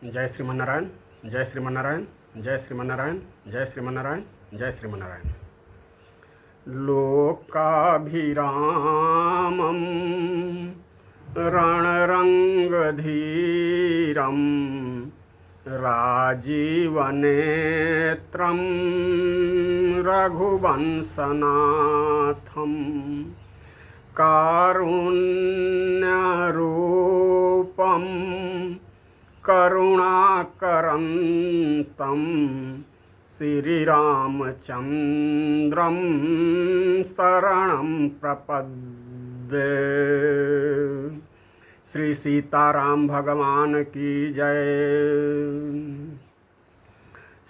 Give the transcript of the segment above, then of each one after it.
जय श्रीमन्नारायण, जय श्रीमन्नारायण, जय श्रीमन्नारायण, जय श्रीमन्नारायण, जय श्रीमन्नारायण। लोकाभिरामं रणरङ्गधीरं राजीवनेत्रं रघुवंशनाथं कारुण्यरूपं करुणाकरन्तं श्रीरामचन्द्रं शरणं प्रपद्ये। श्री सीताराम भगवान की जय।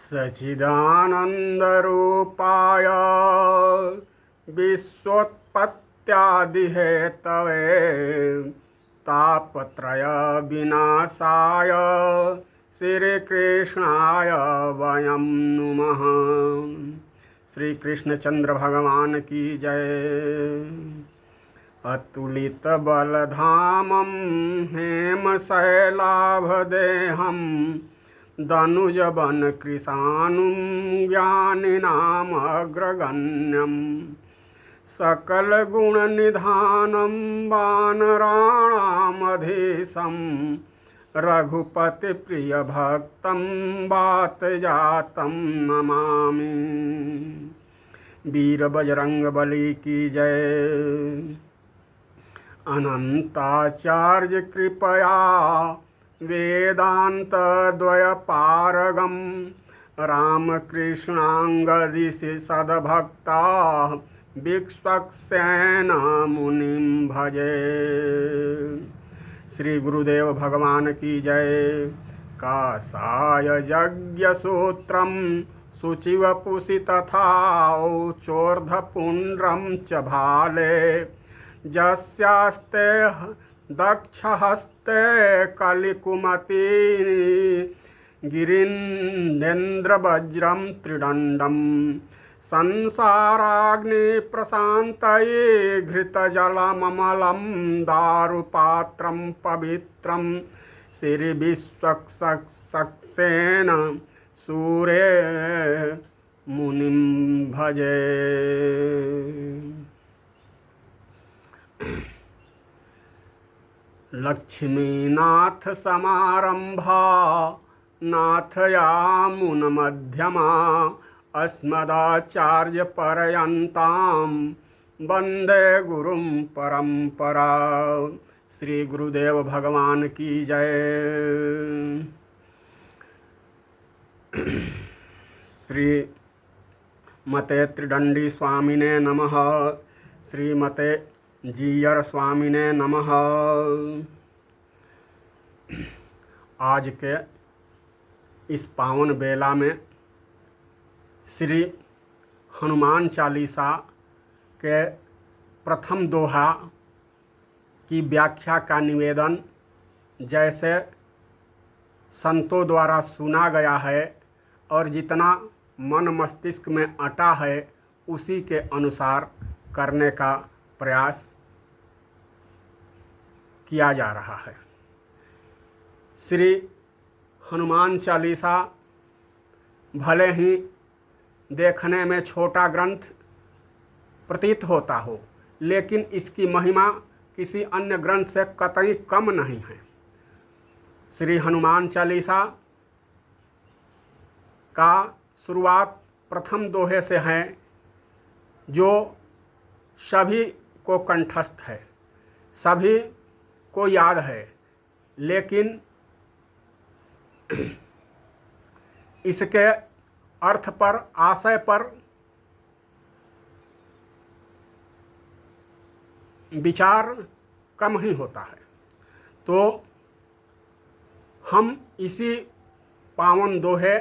सच्चिदानन्दरूपाय विश्वोत्पत्त्यादिहेतवे तापत्रय विनाशाय श्रीकृष्णाय वयं नुमः। श्री कृष्णचंद्र भगवान की जय। अतुलित बलधामं हेमशैलाभदेहं दनुजवन कृशानुं ज्ञानिनामग्रगण्यं सकलगुणनिधानं वानराणामधीशं रघुपतिप्रियभक्तं वातजातं नमामि। वीर बजरंगबली की जय। अनंताचार्य कृपया वेदांत द्वयपारगम रामकृष्णांगदिशि सद्भक्ता विक्ष्वक्सेन मुनिं भजे। श्री गुरुदेव भगवान की जय। काषाय यज्ञसूत्रं शुचिवपुषि तथा चोर्धपुण्ड्रं च भाले यस्यास्ते दक्षहस्ते कलिकुमति गिरीन्द्रवज्रं त्रिदण्डं संसाराग्निप्रशान्तये घृतजलममलं दारुपात्रं पवित्रं श्रीविश्वक्सेन सूरे मुनिं भजे। लक्ष्मीनाथ समारंभा नाथयामुनमध्यमा अस्मदाचार्यपर्यन्तां वन्दे गुरुं परंपरा। श्री गुरुदेव भगवान की जय। श्रीमते त्रिदंडी स्वामिने नमः। श्रीमते जीयर स्वामिने नमः। आज के इस पावन बेला में श्री हनुमान चालीसा के प्रथम दोहा की व्याख्या का निवेदन जैसे संतों द्वारा सुना गया है और जितना मन मस्तिष्क में अटा है उसी के अनुसार करने का प्रयास किया जा रहा है। श्री हनुमान चालीसा भले ही देखने में छोटा ग्रंथ प्रतीत होता हो, लेकिन इसकी महिमा किसी अन्य ग्रंथ से कतई कम नहीं है। श्री हनुमान चालीसा का शुरुआत प्रथम दोहे से है जो सभी को कंठस्थ है, सभी को याद है, लेकिन इसके अर्थ पर, आशय पर विचार कम ही होता है। तो हम इसी पावन दोहे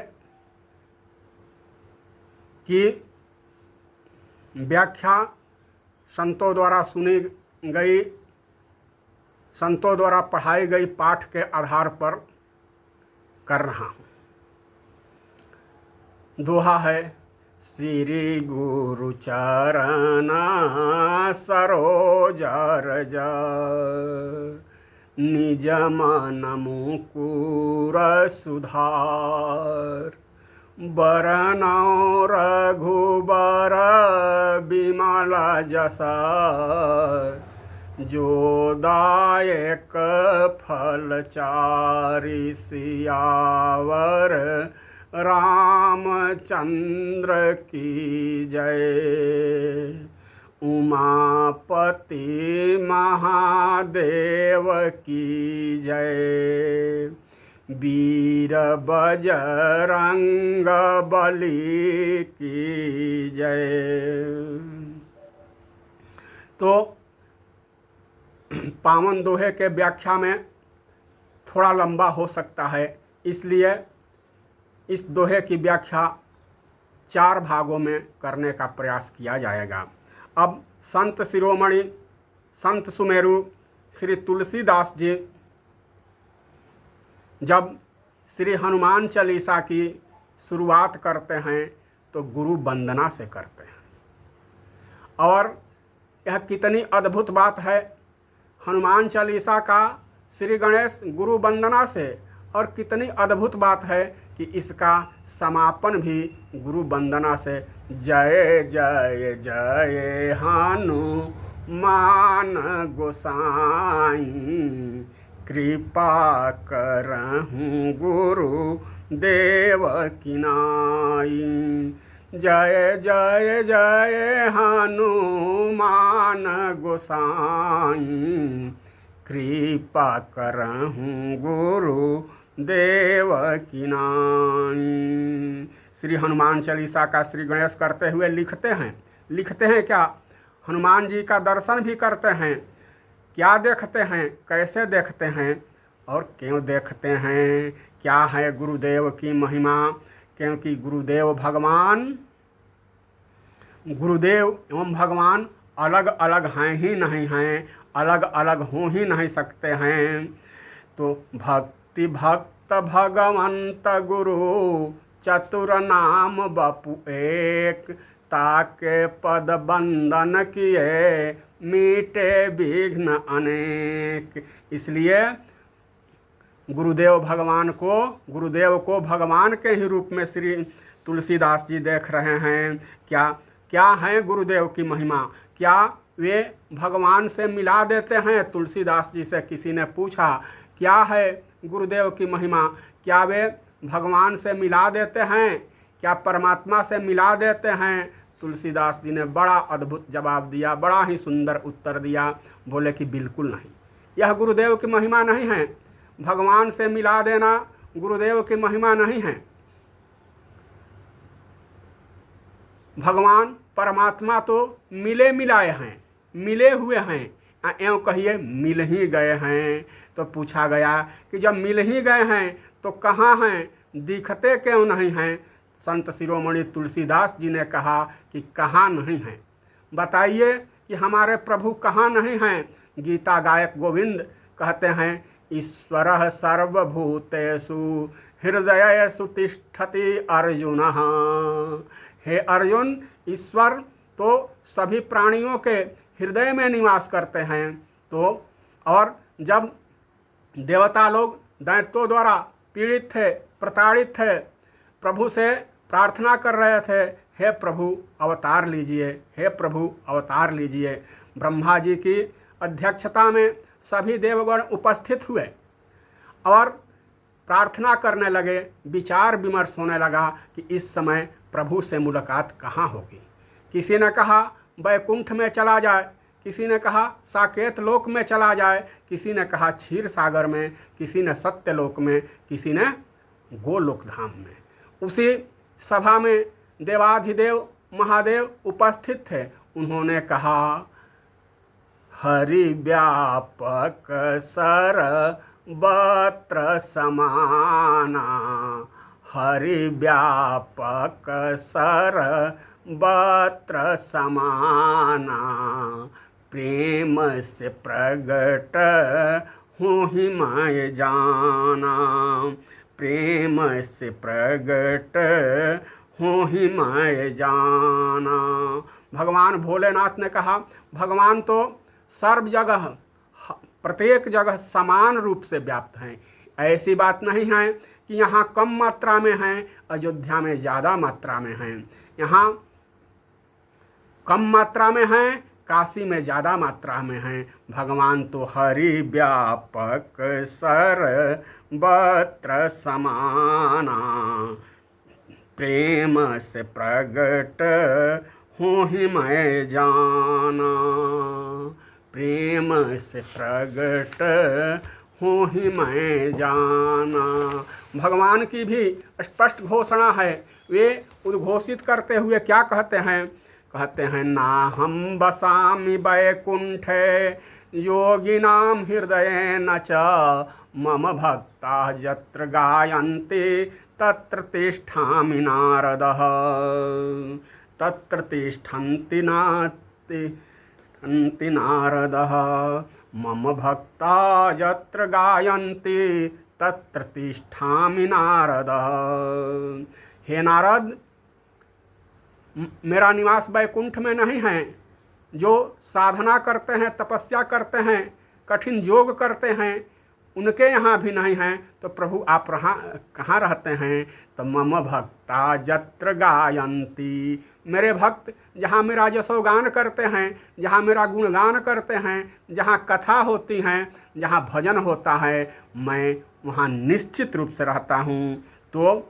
की व्याख्या संतों द्वारा सुनी गई, संतों द्वारा पढ़ाई गई पाठ के आधार पर कर रहा हूँ। दोहा है श्री गुरु चरण सरोज रज निज मन मुकुर सुधार। बरनौ रघुबर बिमल जस जो दायक फल चारि सियावर रामचंद्र की जय। उमापति महादेव की जय। वीर बजरंग बली की जय। तो पावन दोहे के व्याख्या में थोड़ा लंबा हो सकता है, इसलिए इस दोहे की व्याख्या 4 भागों में करने का प्रयास किया जाएगा। अब संत शिरोमणि, संत सुमेरु श्री तुलसीदास जी जब श्री हनुमान चालीसा की शुरुआत करते हैं तो गुरु वंदना से करते हैं। और यह कितनी अद्भुत बात है, हनुमान चालीसा का श्री गणेश गुरु वंदना से, और कितनी अद्भुत बात है कि इसका समापन भी गुरु वंदना से। जय जय जय हनुमान गोसाई, कृपा करहूँ गुरु देव की नाई। जय जय जय हनुमान गोसाई, कृपा करहूँ गुरु देव की नाई। श्री हनुमान चालीसा का श्री गणेश करते हुए लिखते हैं क्या? हनुमान जी का दर्शन भी करते हैं। क्या देखते हैं, कैसे देखते हैं और क्यों देखते हैं? क्या है गुरुदेव की महिमा? क्योंकि गुरुदेव एवं भगवान अलग अलग हैं ही नहीं हैं, अलग अलग हो ही नहीं सकते हैं। तो भक्ति भक्त भगवंत गुरु चतुर नाम बपु एक, ताके पद बंदन किए मीटे विघ्न अनेक। इसलिए गुरुदेव को भगवान के ही रूप में श्री तुलसीदास जी देख रहे हैं। क्या है गुरुदेव की महिमा? क्या वे भगवान से मिला देते हैं? तुलसीदास जी से किसी ने पूछा, क्या है गुरुदेव की महिमा? क्या वे भगवान से मिला देते हैं? क्या परमात्मा से मिला देते हैं? तुलसीदास जी ने बड़ा अद्भुत जवाब दिया, बड़ा ही सुंदर उत्तर दिया। बोले कि बिल्कुल नहीं, यह गुरुदेव की महिमा नहीं है। भगवान से मिला देना गुरुदेव की महिमा नहीं है। भगवान परमात्मा तो मिले मिलाए हैं, मिले हुए हैं, एवं कहिए मिल ही गए हैं। तो पूछा गया कि जब मिल ही गए हैं तो कहाँ हैं, दिखते क्यों नहीं हैं? संत शिरोमणि तुलसीदास जी ने कहा कि कहाँ नहीं हैं, बताइए कि हमारे प्रभु कहाँ नहीं हैं। गीता गायक गोविंद कहते हैं, ईश्वरः सर्वभूतेषु हृदयेषु तिष्ठति अर्जुन। हे अर्जुन, ईश्वर तो सभी प्राणियों के हृदय में निवास करते हैं। तो और जब देवता लोग दैत्यों द्वारा पीड़ित थे, प्रताड़ित थे, प्रभु से प्रार्थना कर रहे थे, हे प्रभु अवतार लीजिए, हे प्रभु अवतार लीजिए। ब्रह्मा जी की अध्यक्षता में सभी देवगण उपस्थित हुए और प्रार्थना करने लगे। विचार विमर्श होने लगा कि इस समय प्रभु से मुलाकात कहाँ होगी। किसी ने कहा वैकुंठ में चला जाए, किसी ने कहा साकेत लोक में चला जाए, किसी ने कहा क्षीर सागर में, किसी ने सत्यलोक में, किसी ने गोलोक धाम में। उसी सभा में देवाधिदेव महादेव उपस्थित थे। उन्होंने कहा, हरि व्यापक सर्वत्र समाना, हरि व्यापक सर्वत्र समाना, प्रेम से प्रगट हूँ ही मैं जाना, प्रेम से प्रगट हूँ ही मैं जाना। भगवान भोलेनाथ ने कहा, भगवान तो सर्व जगह प्रत्येक जगह समान रूप से व्याप्त हैं। ऐसी बात नहीं है कि यहाँ कम मात्रा में हैं, अयोध्या में ज़्यादा मात्रा में हैं। यहाँ कम मात्रा में हैं, काशी में ज़्यादा मात्रा में हैं। भगवान तो हरि व्यापक सर्वत्र समाना, प्रेम से प्रगट हूँ ही मैं जाना, प्रेम से प्रगट हूँ ही मैं जाना। भगवान की भी स्पष्ट घोषणा है। वे उद्घोषित करते हुए क्या कहते हैं? कहते हैं, ना हम बसामि वैकुंठे योगिनां हृदयेन च, मम भक्ता यत्र गायन्ति तत्र तिष्ठामि नारदः, तत्र तिष्ठन्ति नारदः, मम भक्ता यत्र गायन्ति तत्र तिष्ठामि नारदः। हे नारद, मेरा निवास वैकुंठ में नहीं है। जो साधना करते हैं, तपस्या करते हैं, कठिन योग करते हैं, उनके यहाँ भी नहीं हैं। तो प्रभु आप कहाँ रहते हैं? तो मम भक्ता यत्र गायन्ति, मेरे भक्त जहाँ मेरा यशोगान करते हैं, जहाँ मेरा गुणगान करते हैं, जहाँ कथा होती हैं, जहाँ भजन होता है, मैं वहाँ निश्चित रूप से रहता हूँ। तो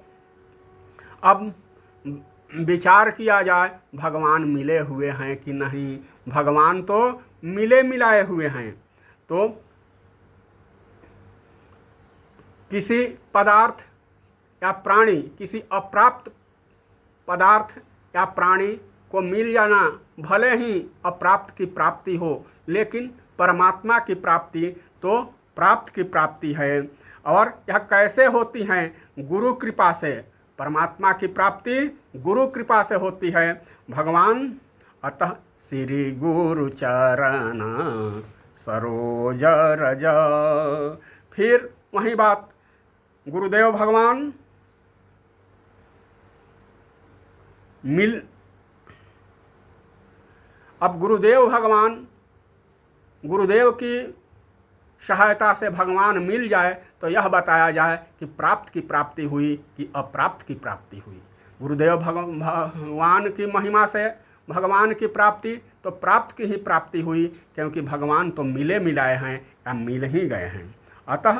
अब विचार किया जाए, भगवान मिले हुए हैं कि नहीं? भगवान तो मिले मिलाए हुए हैं। तो किसी पदार्थ या प्राणी, किसी अप्राप्त पदार्थ या प्राणी को मिल जाना, भले ही अप्राप्त की प्राप्ति हो, लेकिन परमात्मा की प्राप्ति तो प्राप्त की प्राप्ति है। और यह कैसे होती है? गुरु कृपा से। परमात्मा की प्राप्ति गुरु कृपा से होती है। भगवान अतः श्री गुरु चरण सरोज रज। फिर वही बात, गुरुदेव भगवान मिल, अब गुरुदेव भगवान, गुरुदेव की सहायता से भगवान मिल जाए तो यह बताया जाए कि प्राप्त की प्राप्ति हुई कि अप्राप्त की प्राप्ति हुई। गुरुदेव भगवान की महिमा से भगवान की प्राप्ति तो प्राप्त की ही प्राप्ति हुई, क्योंकि भगवान तो मिले मिलाए हैं या मिल ही गए हैं। अतः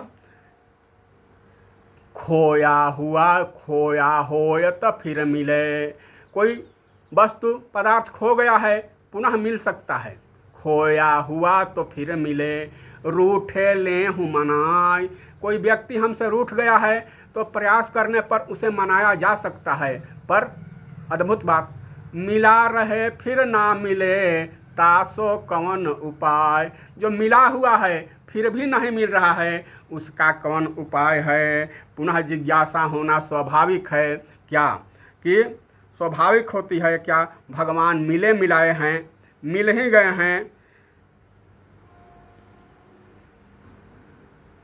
खोया हुआ खोया होय तो फिर मिले। कोई वस्तु पदार्थ खो गया है, पुनः मिल सकता है। खोया हुआ तो फिर मिले, रूठे ले हूँ मनाई। कोई व्यक्ति हमसे रूठ गया है तो प्रयास करने पर उसे मनाया जा सकता है, पर अद्भुत बात, मिला रहे फिर ना मिले तासो कौन उपाय। जो मिला हुआ है फिर भी नहीं मिल रहा है, उसका कौन उपाय है? पुनः जिज्ञासा होना स्वाभाविक है क्या? कि स्वाभाविक होती है क्या? भगवान मिले मिलाए हैं, मिल ही गए हैं,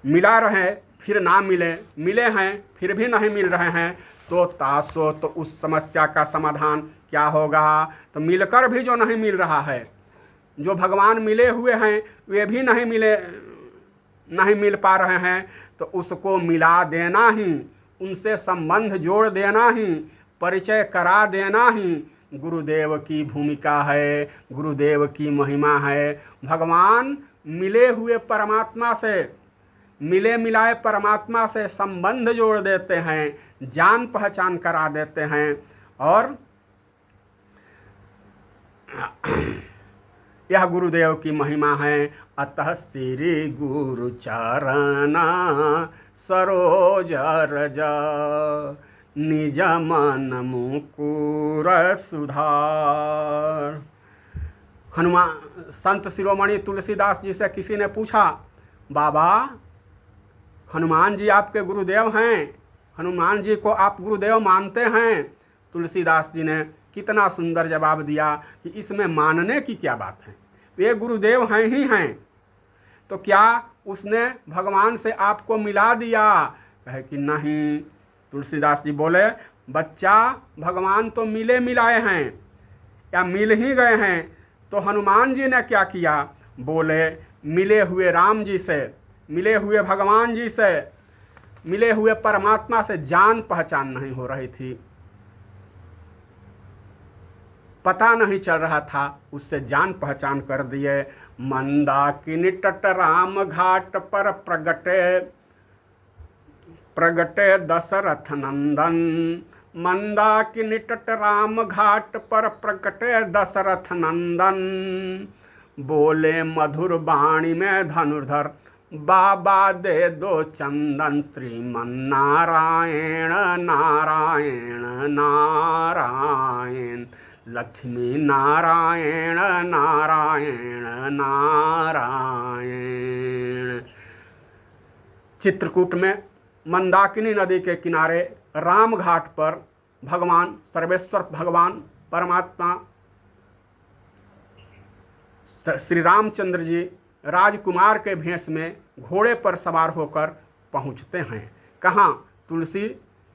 मिला रहे फिर ना मिले, मिले हैं फिर भी नहीं मिल रहे हैं, तो तासो, तो उस समस्या का समाधान क्या होगा? तो मिलकर भी जो नहीं मिल रहा है, जो भगवान मिले हुए हैं वे भी नहीं मिल पा रहे हैं, तो उसको मिला देना ही, उनसे संबंध जोड़ देना ही, परिचय करा देना ही गुरुदेव की भूमिका है, गुरुदेव की महिमा है। भगवान मिले हुए परमात्मा से, मिले मिलाए परमात्मा से संबंध जोड़ देते हैं, जान पहचान करा देते हैं। और यह गुरुदेव की महिमा है। अतः श्री गुरु चरण सरोज रज, निज मन मुकुर सुधार। हनुमान संत शिरोमणि तुलसीदास जी से किसी ने पूछा, बाबा हनुमान जी आपके गुरुदेव हैं, हनुमान जी को आप गुरुदेव मानते हैं? तुलसीदास जी ने कितना सुंदर जवाब दिया कि इसमें मानने की क्या बात है, वे गुरुदेव हैं ही हैं। तो क्या उसने भगवान से आपको मिला दिया? कहे कि नहीं। तुलसीदास जी बोले, बच्चा भगवान तो मिले मिलाए हैं या मिल ही गए हैं, तो हनुमान जी ने क्या किया? बोले मिले हुए राम जी से, मिले हुए भगवान जी से, मिले हुए परमात्मा से जान पहचान नहीं हो रही थी। पता नहीं चल रहा था, उससे जान पहचान कर दिए। मंदाकिनी तट राम घाट पर प्रगटे दशरथ नंदन। मंदाकिनी तट राम घाट पर प्रगटे दशरथ नंदन। बोले मधुर वाणी में धनुर्धर, बाबा दे दो चंदन। श्रीमन्नारायण नारायण नारायण, लक्ष्मी नारायण नारायण नारायण। चित्रकूट में मंदाकिनी नदी के किनारे राम घाट पर भगवान सर्वेश्वर भगवान परमात्मा श्री रामचंद्र जी राजकुमार के भेष में घोड़े पर सवार होकर पहुंचते हैं। कहाँ? तुलसी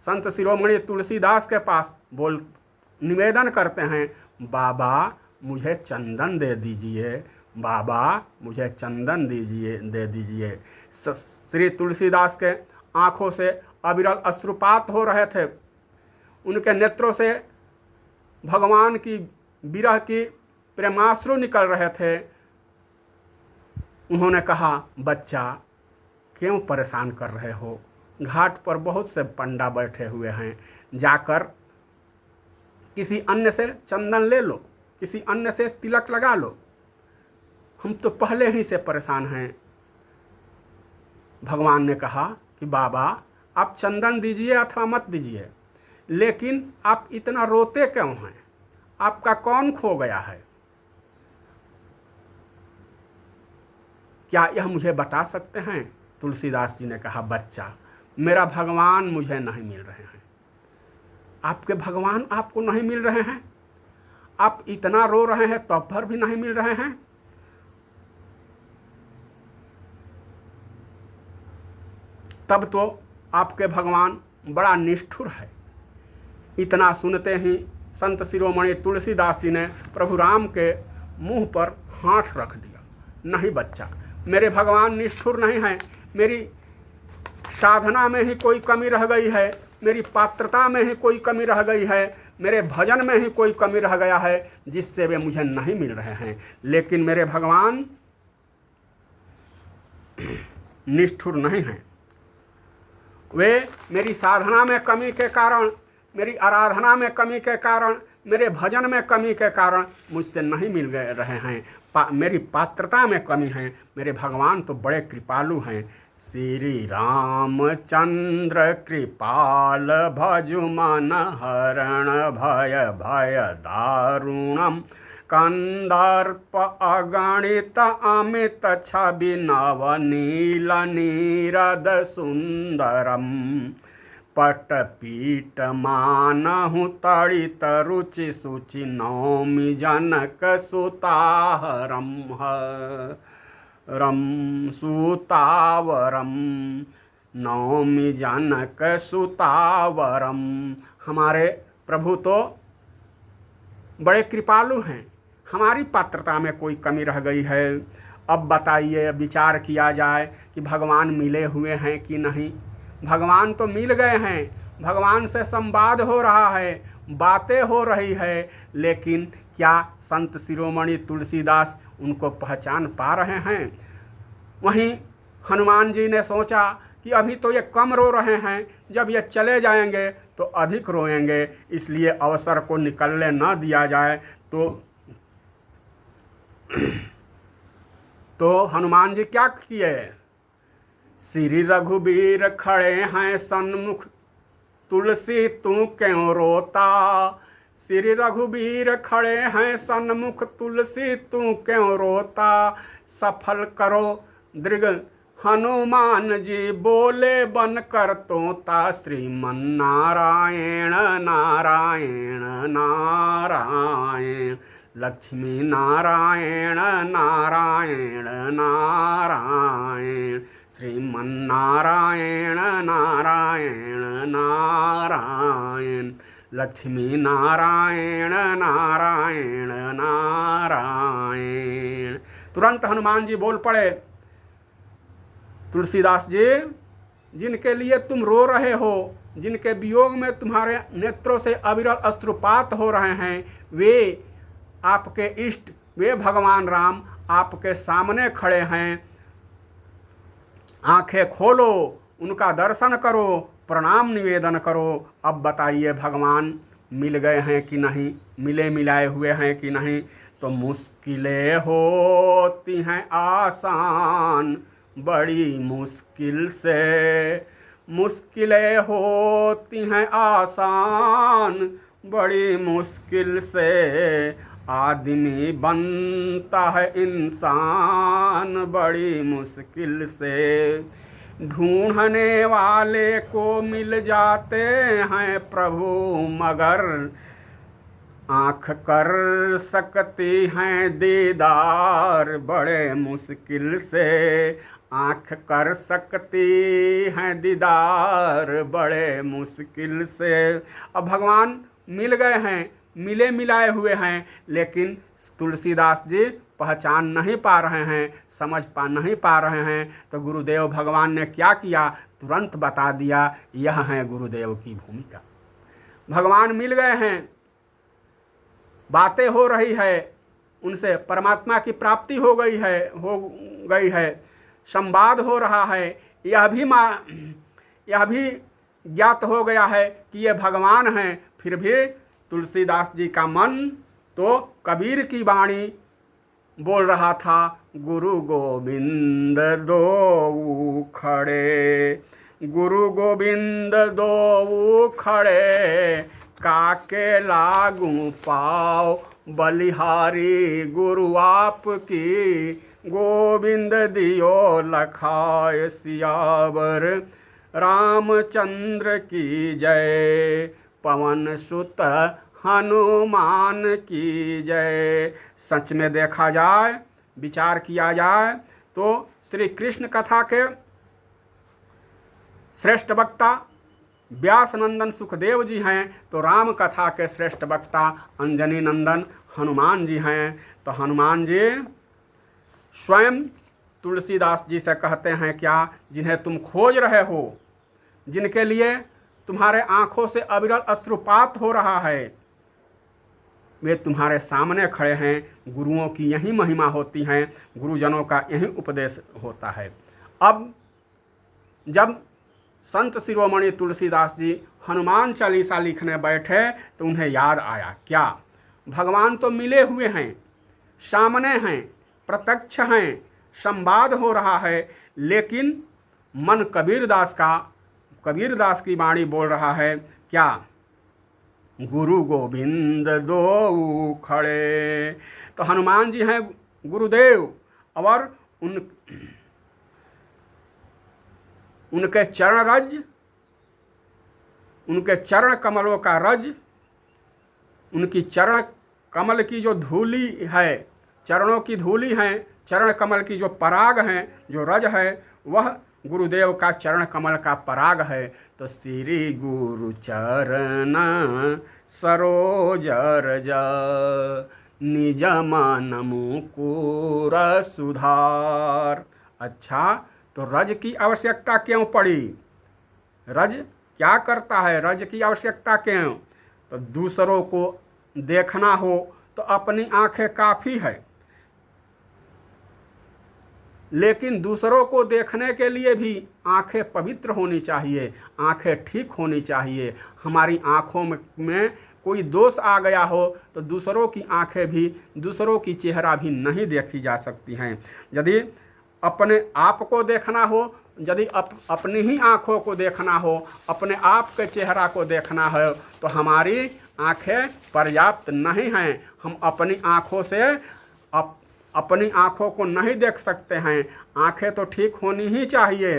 संत शिरोमणि तुलसीदास के पास निवेदन करते हैं, बाबा मुझे चंदन दे दीजिए, बाबा मुझे चंदन दे दीजिए। श्री तुलसीदास के आँखों से अविरल अश्रुपात हो रहे थे। उनके नेत्रों से भगवान की विरह की प्रेमाश्रु निकल रहे थे। उन्होंने कहा, बच्चा क्यों परेशान कर रहे हो? घाट पर बहुत से पंडा बैठे हुए हैं, जाकर किसी अन्य से चंदन ले लो, किसी अन्य से तिलक लगा लो, हम तो पहले ही से परेशान हैं। भगवान ने कहा कि बाबा आप चंदन दीजिए अथवा मत दीजिए, लेकिन आप इतना रोते क्यों हैं? आपका कौन खो गया है? क्या यह मुझे बता सकते हैं? तुलसीदास जी ने कहा, बच्चा मेरा भगवान मुझे नहीं मिल रहे हैं। आपके भगवान आपको नहीं मिल रहे हैं? आप इतना रो रहे हैं तब पर भी नहीं मिल रहे हैं? तब तो आपके भगवान बड़ा निष्ठुर है। इतना सुनते ही संत शिरोमणि तुलसीदास जी ने प्रभु राम के मुंह पर हाथ रख दिया। नहीं बच्चा, मेरे भगवान निष्ठुर नहीं हैं। मेरी साधना में ही कोई कमी रह गई है, मेरी पात्रता में ही कोई कमी रह गई है, मेरे भजन में ही कोई कमी रह गया है, जिससे वे मुझे नहीं मिल रहे हैं। लेकिन मेरे भगवान निष्ठुर नहीं हैं। वे मेरी साधना में कमी के कारण, मेरी आराधना में कमी के कारण, मेरे भजन में कमी के कारण मुझसे नहीं मिल गए रहे हैं। मेरी पात्रता में कमी है। मेरे भगवान तो बड़े कृपालु हैं। श्री रामचंद्र कृपाल भजु मन हरण भय भय दारुणम। कंदर्प अगणित अमित छवि नवनील नीरद सुंदरम। पटपीठ मानहु तड़ित रुचि सुचि नौमि जनक सुताहरम रम सुतावरम नौमि जनक सुतावरम। हमारे प्रभु तो बड़े कृपालु हैं। हमारी पात्रता में कोई कमी रह गई है। अब बताइए, विचार किया जाए कि भगवान मिले हुए हैं कि नहीं। भगवान तो मिल गए हैं, भगवान से संवाद हो रहा है, बातें हो रही है, लेकिन क्या संत शिरोमणि तुलसीदास उनको पहचान पा रहे हैं? वहीं हनुमान जी ने सोचा कि अभी तो ये कम रो रहे हैं, जब ये चले जाएंगे तो अधिक रोएंगे, इसलिए अवसर को निकलने न दिया जाए। तो हनुमान जी क्या किए? श्री रघुबीर खड़े हैं सन्मुख, तुलसी तू क्यों रोता। श्री रघुबीर खड़े हैं सन्मुख, तुलसी तू क्यों रोता। सफल करो दृग हनुमान जी, बोले बन कर तोता। श्रीमन्नारायण नारायण नारायण, लक्ष्मी नारायण नारायण नारायण। श्रीमन्नारायण नारायण नारायण, लक्ष्मी नारायण नारायण नारायण। तुरंत हनुमान जी बोल पड़े, तुलसीदास जी, जिनके लिए तुम रो रहे हो, जिनके वियोग में तुम्हारे नेत्रों से अविरल अश्रुपात हो रहे हैं, वे आपके इष्ट, वे भगवान राम आपके सामने खड़े हैं। आंखें खोलो, उनका दर्शन करो, प्रणाम निवेदन करो। अब बताइए भगवान मिल गए हैं कि नहीं, मिले मिलाए हुए हैं कि नहीं? तो मुश्किलें होती हैं आसान बड़ी मुश्किल से, मुश्किलें होती हैं आसान बड़ी मुश्किल से, आदमी बनता है इंसान बड़ी मुश्किल से, ढूंढने वाले को मिल जाते हैं प्रभु मगर आँख कर सकती हैं दीदार बड़े मुश्किल से, आँख कर सकती हैं दीदार बड़े मुश्किल से। अब भगवान मिल गए हैं, मिले मिलाए हुए हैं, लेकिन तुलसीदास जी पहचान नहीं पा रहे हैं, समझ नहीं पा रहे हैं। तो गुरुदेव भगवान ने क्या किया, तुरंत बता दिया। यह है गुरुदेव की भूमिका। भगवान मिल गए हैं, बातें हो रही है, उनसे परमात्मा की प्राप्ति हो गई है, संवाद हो रहा है। यह भी ज्ञात हो गया है कि ये भगवान हैं। फिर भी तुलसीदास जी का मन तो कबीर की वाणी बोल रहा था, गुरु गोविंद दो खड़े, गुरु गोविंद दो खड़े, काके लागू पाओ बलिहारी गुरु आपकी, गोविंद दियो लखाए सियावर रामचंद्र की जय, पवन सुत हनुमान की जय। सच में देखा जाए, विचार किया जाए तो श्री कृष्ण कथा के श्रेष्ठ वक्ता व्यास नंदन सुखदेव जी हैं, तो राम कथा के श्रेष्ठ वक्ता अंजनी नंदन हनुमान जी हैं। तो हनुमान जी स्वयं तुलसीदास जी से कहते हैं क्या, जिन्हें तुम खोज रहे हो, जिनके लिए तुम्हारे आंखों से अविरल अश्रुपात हो रहा है, वे तुम्हारे सामने खड़े हैं। गुरुओं की यही महिमा होती है, गुरुजनों का यही उपदेश होता है। अब जब संत शिरोमणि तुलसीदास जी हनुमान चालीसा लिखने बैठे तो उन्हें याद आया, क्या भगवान तो मिले हुए हैं, सामने हैं, प्रत्यक्ष हैं, संवाद हो रहा है, लेकिन मन कबीरदास की वाणी बोल रहा है, क्या गुरु गोविंद दो खड़े। तो हनुमान जी हैं गुरुदेव, और उनके चरण रज, उनके चरण कमलों का रज, उनकी चरण कमल की जो धूली है, चरणों की धूली है, चरण कमल की जो पराग है, जो रज है, वह गुरुदेव का चरण कमल का पराग है। तो श्री गुरु चरण सरोज रज, निज मन मुकुर सुधार। अच्छा, तो रज की आवश्यकता क्यों पड़ी? रज क्या करता है, रज की आवश्यकता क्यों? तो दूसरों को देखना हो तो अपनी आंखें काफ़ी है, लेकिन दूसरों को देखने के लिए भी आंखें पवित्र होनी चाहिए, आंखें ठीक होनी चाहिए। हमारी आंखों में कोई दोष आ गया हो तो दूसरों की आंखें भी, दूसरों की चेहरा भी नहीं देखी जा सकती हैं। यदि अपने आप को देखना हो, यदि अपनी ही आंखों को देखना हो, अपने आप के चेहरा को देखना है, तो हमारी आंखें पर्याप्त नहीं हैं। हम अपनी आंखों से अपनी आंखों को नहीं देख सकते हैं। आंखें तो ठीक होनी ही चाहिए,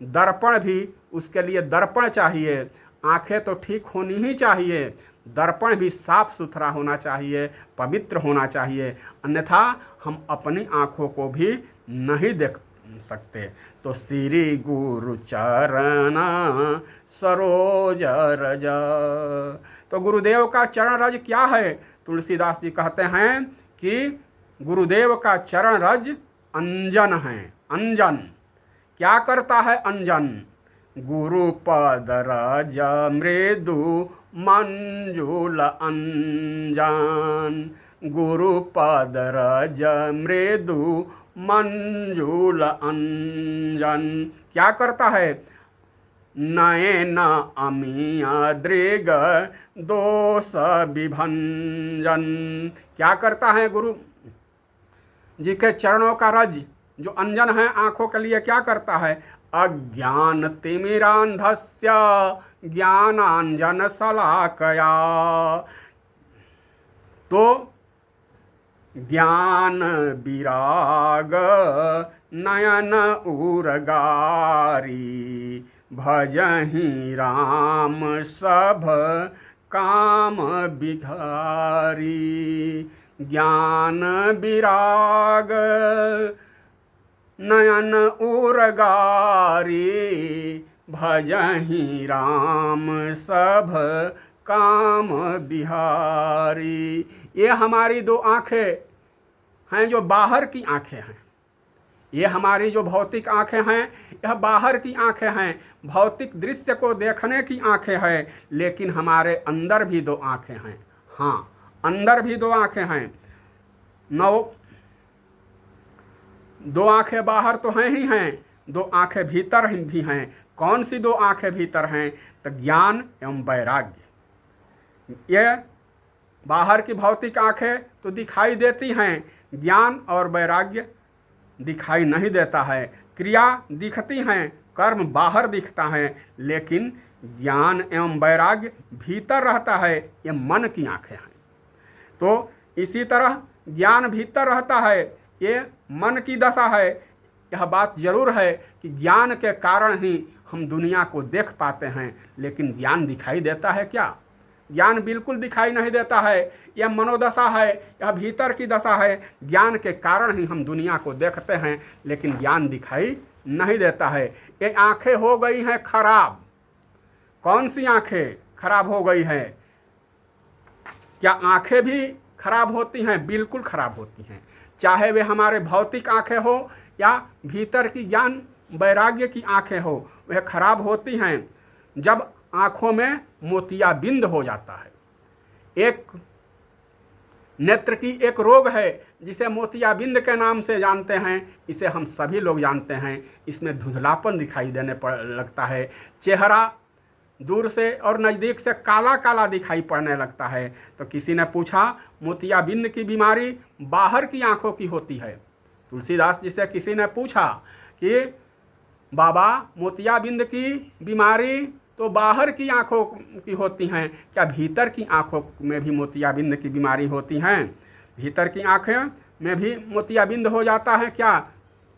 दर्पण भी, उसके लिए दर्पण चाहिए। आंखें तो ठीक होनी ही चाहिए, दर्पण भी साफ सुथरा होना चाहिए, पवित्र होना चाहिए, अन्यथा हम अपनी आंखों को भी नहीं देख सकते। तो श्री गुरु चरण सरोज रज। तो गुरुदेव का चरण रज क्या है? तुलसीदास जी कहते हैं कि गुरुदेव का चरण रज अंजन है। अंजन क्या करता है? अंजन गुरुपद रज मृदु मंजुल अंजन। गुरुपद रज मृदु मंजुल अंजन क्या करता है? नयन अमीय दृग दोष विभंजन। क्या करता है? गुरु जी के चरणों का रज जो अंजन है आंखों के लिए क्या करता है? अज्ञान तिमिरांधस्य ज्ञानांजन शलाकया। तो ज्ञान विराग नयन उरगारी भजहि राम सब काम बिखारी। ज्ञान विराग नयन उरगारी भजहि राम सब काम बिहारी। ये हमारी दो आँखें हैं जो बाहर की आँखें हैं। ये हमारी जो भौतिक आँखें हैं यह बाहर की आँखें हैं, भौतिक दृश्य को देखने की आँखें हैं। लेकिन हमारे अंदर भी दो आँखें हैं। हाँ, अंदर भी दो आँखें हैं। दो आँखें बाहर तो हैं ही हैं, दो आँखें भीतर भी हैं। कौन सी दो आँखें भीतर हैं? तो ज्ञान एवं वैराग्य। ये बाहर की भौतिक आँखें तो दिखाई देती हैं, ज्ञान और वैराग्य दिखाई नहीं देता है। क्रिया दिखती हैं, कर्म बाहर दिखता है, लेकिन ज्ञान एवं वैराग्य भीतर रहता है। ये मन की आँखें हैं। तो इसी तरह ज्ञान भीतर रहता है, ये मन की दशा है। यह बात जरूर है कि ज्ञान के कारण ही हम दुनिया को देख पाते हैं, लेकिन ज्ञान दिखाई देता है क्या? ज्ञान बिल्कुल दिखाई नहीं देता है। यह मनोदशा है, यह भीतर की दशा है। ज्ञान के कारण ही हम दुनिया को देखते हैं, लेकिन ज्ञान दिखाई नहीं देता है। ये आँखें हो गई हैं खराब। कौन सी आँखें खराब हो गई हैं? क्या आँखें भी खराब होती हैं? बिल्कुल खराब होती हैं। चाहे वे हमारे भौतिक आँखें हो या भीतर की ज्ञान वैराग्य की आँखें हो, वह खराब होती हैं जब आँखों में मोतियाबिंद हो जाता है। एक नेत्र की एक रोग है जिसे मोतियाबिंद के नाम से जानते हैं। इसे हम सभी लोग जानते हैं। इसमें धुंधलापन दिखाई देने लगता है। चेहरा दूर से और नज़दीक से काला काला दिखाई पड़ने लगता है। तो किसी ने पूछा, मोतियाबिंद की बीमारी बाहर की आँखों की होती है। तुलसीदास जी से किसी ने पूछा कि बाबा, मोतियाबिंद की बीमारी तो बाहर की आँखों की होती हैं, क्या भीतर की आँखों में भी मोतियाबिंद की बीमारी होती हैं? भीतर की आँखें में भी मोतियाबिंद हो जाता है क्या?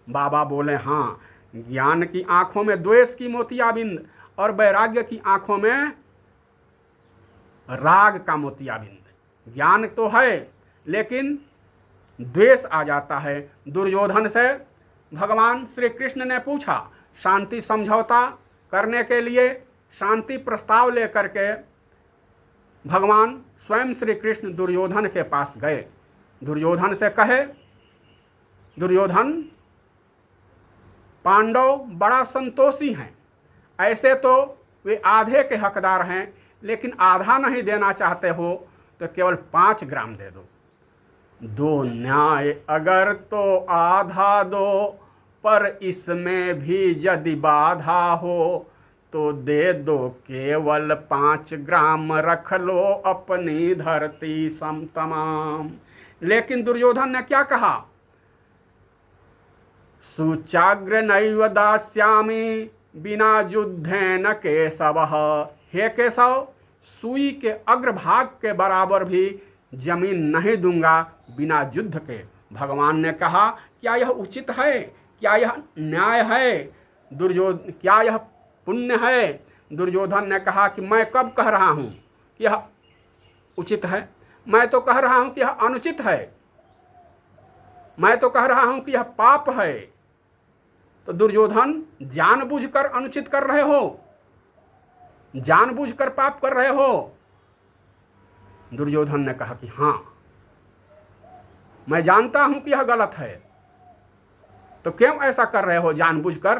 बाबा बोले, हाँ, ज्ञान की आँखों में द्वेष की मोतियाबिंद और वैराग्य की आँखों में राग का मोतियाबिंद। ज्ञान तो है, लेकिन द्वेष आ जाता है। दुर्योधन से भगवान श्री कृष्ण ने पूछा, शांति समझौता करने के लिए शांति प्रस्ताव लेकर के भगवान स्वयं श्री कृष्ण दुर्योधन के पास गए। दुर्योधन से कहे, दुर्योधन, पांडव बड़ा संतोषी हैं। ऐसे तो वे आधे के हकदार हैं, लेकिन आधा नहीं देना चाहते हो तो केवल 5 ग्राम दे दो। दो न्याय अगर तो आधा दो, पर इसमें भी यदि बाधा हो तो दे दो केवल 5 ग्राम, रख लो अपनी धरती सम तमाम। लेकिन दुर्योधन ने क्या कहा? सुचाग्र नैव दास्यामि बिना युद्धेन केशवः। हे केशव, सुई के अग्रभाग के बराबर भी जमीन नहीं दूंगा बिना युद्ध के। भगवान ने कहा, क्या यह उचित है? क्या यह न्याय है? क्या यह पुण्य है? दुर्योधन ने कहा कि मैं कब कह रहा हूँ कि यह उचित है? मैं तो कह रहा हूँ कि यह अनुचित है। मैं तो कह रहा हूँ कि यह पाप है। तो दुर्योधन, जानबूझकर अनुचित कर रहे हो, जानबूझकर पाप कर रहे हो। दुर्योधन ने कहा कि हाँ, मैं जानता हूं कि यह गलत है, तो क्यों ऐसा कर रहे हो जानबूझकर?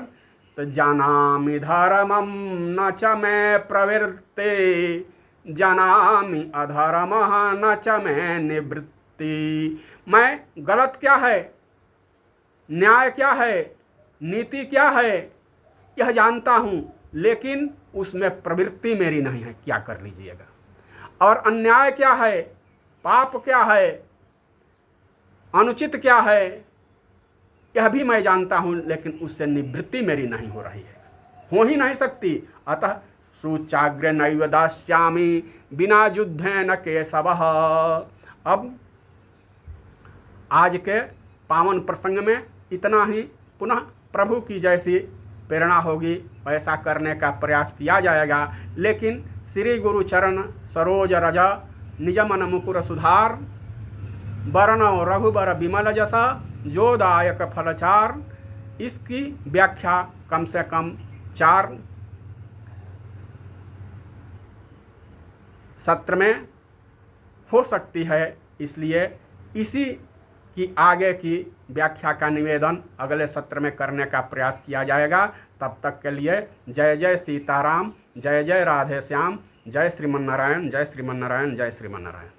तो जानामि धर्मम न च मैं प्रवृत्ते, जानामि अधर्मः न च मैं निवृत्ति। मैं गलत क्या है, न्याय क्या है, नीति क्या है, यह जानता हूं, लेकिन उसमें प्रवृत्ति मेरी नहीं है। क्या कर लीजिएगा। और अन्याय क्या है, पाप क्या है, अनुचित क्या है, यह भी मैं जानता हूं, लेकिन उससे निवृत्ति मेरी नहीं हो रही है, हो ही नहीं सकती। अतः शुचाग्र नैव दास्यामि बिना युद्धेन केशवः। अब आज के पावन प्रसंग में इतना ही। पुनः प्रभु की जैसी प्रेरणा होगी वैसा करने का प्रयास किया जाएगा। लेकिन श्री गुरु चरण सरोज रज निज मन मुकुर सुधार, वर्णो रघुबर विमल जसा जोदायक फलचार, इसकी व्याख्या कम से कम 4 सत्र में हो सकती है। इसलिए इसी की आगे की व्याख्या का निवेदन अगले सत्र में करने का प्रयास किया जाएगा। तब तक के लिए जय जय सीताराम, जय जय राधे श्याम, जय श्रीमन नारायण, जय श्रीमन नारायण, जय श्रीमन नारायण।